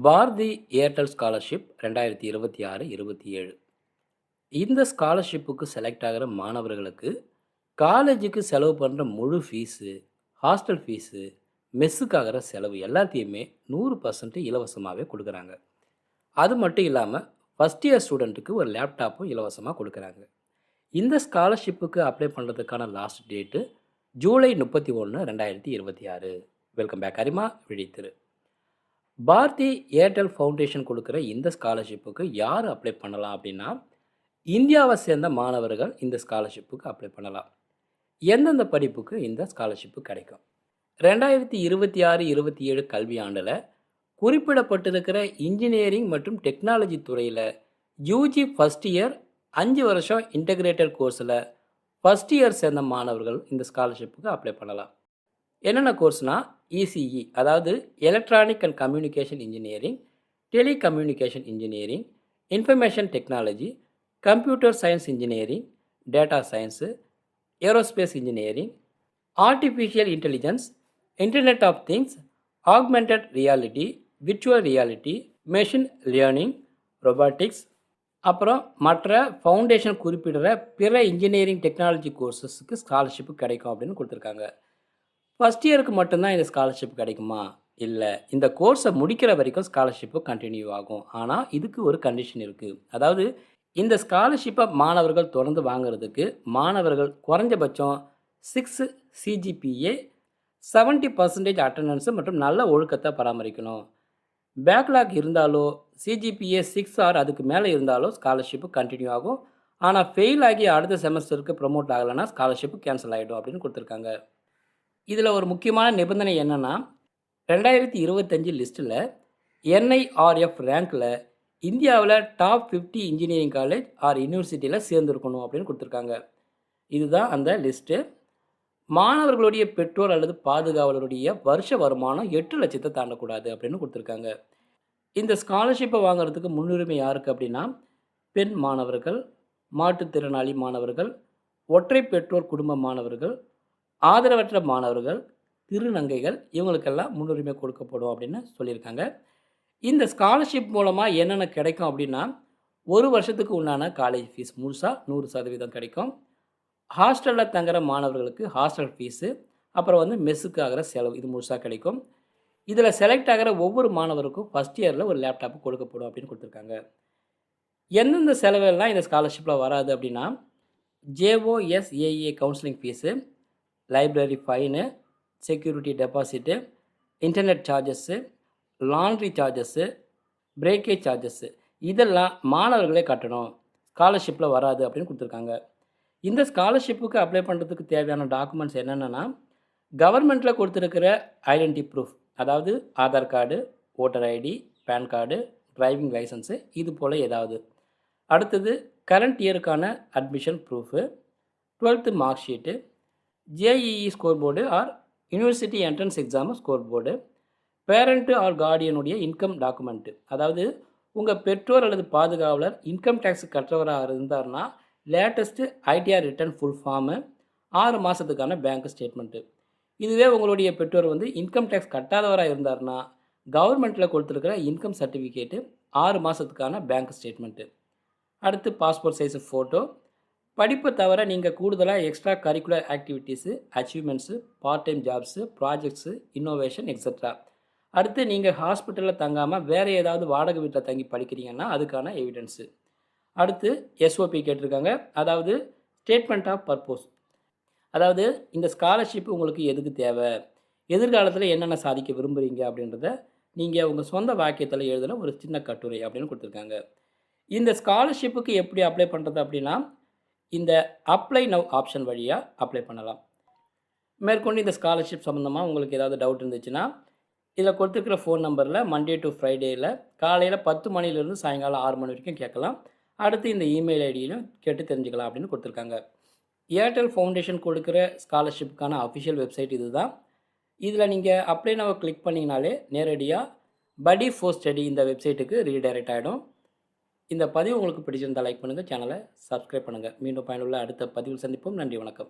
Bharathi Airtel scholarship 2026-27. இந்த ஸ்காலர்ஷிப்புக்கு select ஆகிற மாணவர்களுக்கு காலேஜுக்கு செலவு பண்ணுற முழு ஃபீஸு, ஹாஸ்டல் ஃபீஸு, மெஸ்ஸுக்கு ஆகிற செலவு எல்லாத்தையுமே 100% இலவசமாகவே கொடுக்குறாங்க. அது மட்டும் இல்லாமல் ஃபஸ்ட் இயர் ஸ்டூடெண்ட்டுக்கு ஒரு லேப்டாப்பும் இலவசமாக கொடுக்குறாங்க. இந்த ஸ்காலர்ஷிப்புக்கு அப்ளை பண்ணுறதுக்கான last date July 31, 2026. Welcome back Arima Vizhithiru. Bharathi Airtel foundation கொடுக்குற இந்த ஸ்காலர்ஷிப்புக்கு யார் அப்ளை பண்ணலாம் அப்படின்னா, இந்தியாவை சேர்ந்த மாணவர்கள் இந்த ஸ்காலர்ஷிப்புக்கு அப்ளை பண்ணலாம். எந்தெந்த படிப்புக்கு இந்த ஸ்காலர்ஷிப்பு கிடைக்கும்? 2026-27 கல்வியாண்டில் குறிப்பிடப்பட்டிருக்கிற இன்ஜினியரிங் மற்றும் டெக்னாலஜி துறையில் யூஜி ஃபஸ்ட் இயர் 5 வருஷம் இன்டகிரேட்டட் கோர்ஸில் ஃபஸ்ட் இயர் சேர்ந்த மாணவர்கள் இந்த ஸ்காலர்ஷிப்புக்கு அப்ளை பண்ணலாம். என்னென்ன கோர்ஸ்னால் இசிஇ, அதாவது electronic and communication engineering, telecommunication engineering, information technology, computer science engineering, data science, aerospace engineering, artificial intelligence, internet of things, augmented reality, virtual reality, machine learning, robotics, அப்புறம் மற்ற ஃபவுண்டேஷன் குறிப்பிடுற பிற இன்ஜினியரிங் டெக்னாலஜி கோர்சஸுக்கு ஸ்காலர்ஷிப்பு கிடைக்கும் அப்படின்னு கொடுத்துருக்காங்க. First இயருக்கு மட்டும்தான் இந்த scholarship கிடைக்குமா? இல்லை, இந்த கோர்ஸை முடிக்கிற வரைக்கும் ஸ்காலர்ஷிப்பு கண்டினியூ ஆகும். ஆனால் இதுக்கு ஒரு கண்டிஷன் இருக்குது. அதாவது இந்த ஸ்காலர்ஷிப்பை மாணவர்கள் தொடர்ந்து வாங்குறதுக்கு மாணவர்கள் குறைஞ்சபட்சம் 6 சிஜிபிஏ, 70% அட்டண்டன்ஸு மற்றும் நல்ல ஒழுக்கத்தை பராமரிக்கணும். பேக்லாக் இருந்தாலோ, சிஜிபிஏ 6 ஆர் அதுக்கு மேலே இருந்தாலோ ஸ்காலர்ஷிப்பு கண்டினியூ ஆகும். ஆனால் ஃபெயில் ஆகி அடுத்த செமஸ்டருக்கு ப்ரொமோட் ஆகலைன்னா ஸ்காலர்ஷிப்பு கேன்சல் ஆகிடும் அப்படின்னு கொடுத்துருக்காங்க. இதில் ஒரு முக்கியமான நிபந்தனை என்னென்னா, 2025 லிஸ்ட்டில் என்ஐஆர்எஃப் ரேங்க்கில் இந்தியாவில் டாப் 50 இன்ஜினியரிங் காலேஜ் ஆர் யூனிவர்சிட்டியில் சேர்ந்துருக்கணும் அப்படின்னு கொடுத்துருக்காங்க. இதுதான் அந்த லிஸ்ட்டு. மாணவர்களுடைய பெற்றோர் அல்லது பாதுகாவலருடைய வருஷ வருமானம் 8 லட்சத்தை தாண்டக்கூடாது அப்படின்னு கொடுத்துருக்காங்க. இந்த ஸ்காலர்ஷிப்பை வாங்குறதுக்கு முன்னுரிமை யாருக்கு அப்படின்னா, பெண் மாணவர்கள், மாற்றுத்திறனாளி மாணவர்கள், ஒற்றை பெற்றோர் குடும்ப மாணவர்கள், ஆதரவற்ற மாணவர்கள், திருநங்கைகள், இவங்களுக்கெல்லாம் முன்னுரிமை கொடுக்கப்படும் அப்படின்னு சொல்லியிருக்காங்க. இந்த ஸ்காலர்ஷிப் மூலமாக என்னென்ன கிடைக்கும் அப்படின்னா, ஒரு வருஷத்துக்கு உண்டான காலேஜ் ஃபீஸ் முழுசாக 100% கிடைக்கும். ஹாஸ்டலில் தங்குற மாணவர்களுக்கு ஹாஸ்டல் ஃபீஸு, அப்புறம் மெஸ்ஸுக்கு ஆகிற செலவு இது முழுசாக கிடைக்கும். இதில் செலக்ட் ஆகிற ஒவ்வொரு மாணவருக்கும் ஃபஸ்ட் இயரில் ஒரு லேப்டாப்பு கொடுக்கப்படும் அப்படின்னு கொடுத்துருக்காங்க. எந்தெந்த செலவெல்லாம் இந்த ஸ்காலர்ஷிப்பில் வராது அப்படின்னா, JoSAA counselling fees, library fine, security deposit, internet charges, laundry charges, breakage charges இதெல்லாம் மாணவர்களே கட்டணும். ஸ்காலர்ஷிப்பில் வராது அப்படின்னு கொடுத்துருக்காங்க. இந்த ஸ்காலர்ஷிப்புக்கு அப்ளை பண்ணுறதுக்கு தேவையான டாக்குமெண்ட்ஸ் என்னென்னா, கவர்மெண்ட்டில் கொடுத்துருக்கிற ஐடென்டி ப்ரூஃப், அதாவது Aadhaar card, voter ID, PAN card, driving licence இது போல் ஏதாவது. அடுத்தது கரண்ட் இயருக்கான admission proof, 12th mark sheet, JEE score board or university entrance exam score board, parent or கார்டியனுடைய இன்கம் டாக்குமெண்ட்டு, அதாவது உங்கள் பெற்றோர் அல்லது பாதுகாவலர் இன்கம் டேக்ஸ் கட்டுறவராக இருந்தார்னா latest ITR return full form, 6 மாதத்துக்கான பேங்க் ஸ்டேட்மெண்ட்டு. இதுவே உங்களுடைய பெற்றோர் இன்கம் டேக்ஸ் கட்டாதவராக இருந்தார்னா கவர்மெண்ட்டில் கொடுத்துருக்கிற இன்கம் சர்டிஃபிகேட்டு, 6 மாதத்துக்கான பேங்க் ஸ்டேட்மெண்ட்டு. அடுத்து பாஸ்போர்ட் சைஸு ஃபோட்டோ. படிப்பை தவிர நீங்கள் கூடுதலாக extra curricular activities, achievements, part time jobs, projects, innovation extra. அடுத்து நீங்கள் ஹாஸ்பிட்டலில் தங்காமல் வேறு ஏதாவது வாடகை வீட்டில் தங்கி படிக்கிறீங்கன்னா அதுக்கான எவிடன்ஸு. அடுத்து எஸ்ஓபி கேட்டிருக்காங்க, அதாவது ஸ்டேட்மெண்ட் ஆஃப் பர்போஸ். அதாவது இந்த ஸ்காலர்ஷிப் உங்களுக்கு எதுக்கு தேவை, எதிர்காலத்தில் என்னென்ன சாதிக்க விரும்புகிறீங்க அப்படின்றத நீங்கள் உங்கள் சொந்த வாக்கியத்தில் எழுதுகிற ஒரு சின்ன கட்டுரை அப்படின்னு கொடுத்துருக்காங்க. இந்த ஸ்காலர்ஷிப்புக்கு எப்படி அப்ளை பண்ணுறது அப்படின்னா, இந்த அப்ளை நவ் ஆப்ஷன் வழியாக அப்ளை பண்ணலாம். மேற்கொண்டு இந்த ஸ்காலர்ஷிப் சம்மந்தமாக உங்களுக்கு ஏதாவது டவுட் இருந்துச்சுன்னா, இதில் கொடுத்துருக்கிற ஃபோன் நம்பரில் மண்டே டு ஃப்ரைடேயில் காலையில் 10 மணிலேருந்து சாயங்காலம் 6 மணி வரைக்கும் கேட்கலாம். அடுத்து இந்த இமெயில் ஐடியிலும் கேட்டு தெரிஞ்சுக்கலாம் அப்படின்னு கொடுத்துருக்காங்க. ஏர்டெல் ஃபவுண்டேஷன் கொடுக்குற ஸ்காலர்ஷிப்புக்கான அஃபிஷியல் வெப்சைட் இது தான். இதில் நீங்கள் அப்ளை நவ் கிளிக் பண்ணிங்கனாலே நேரடியாக படி ஃபோர் ஸ்டடி இந்த வெப்சைட்டுக்கு ரீடைரக்ட் ஆகிடும். இந்த பதிவு உங்களுக்கு பிடிச்சிருந்தால் லைக் பண்ணுங்கள், சேனலை சப்ஸ்கிரைப் பண்ணுங்கள். மீண்டும் பயனுள்ள அடுத்த பதிவில் சந்திப்போம். நன்றி, வணக்கம்.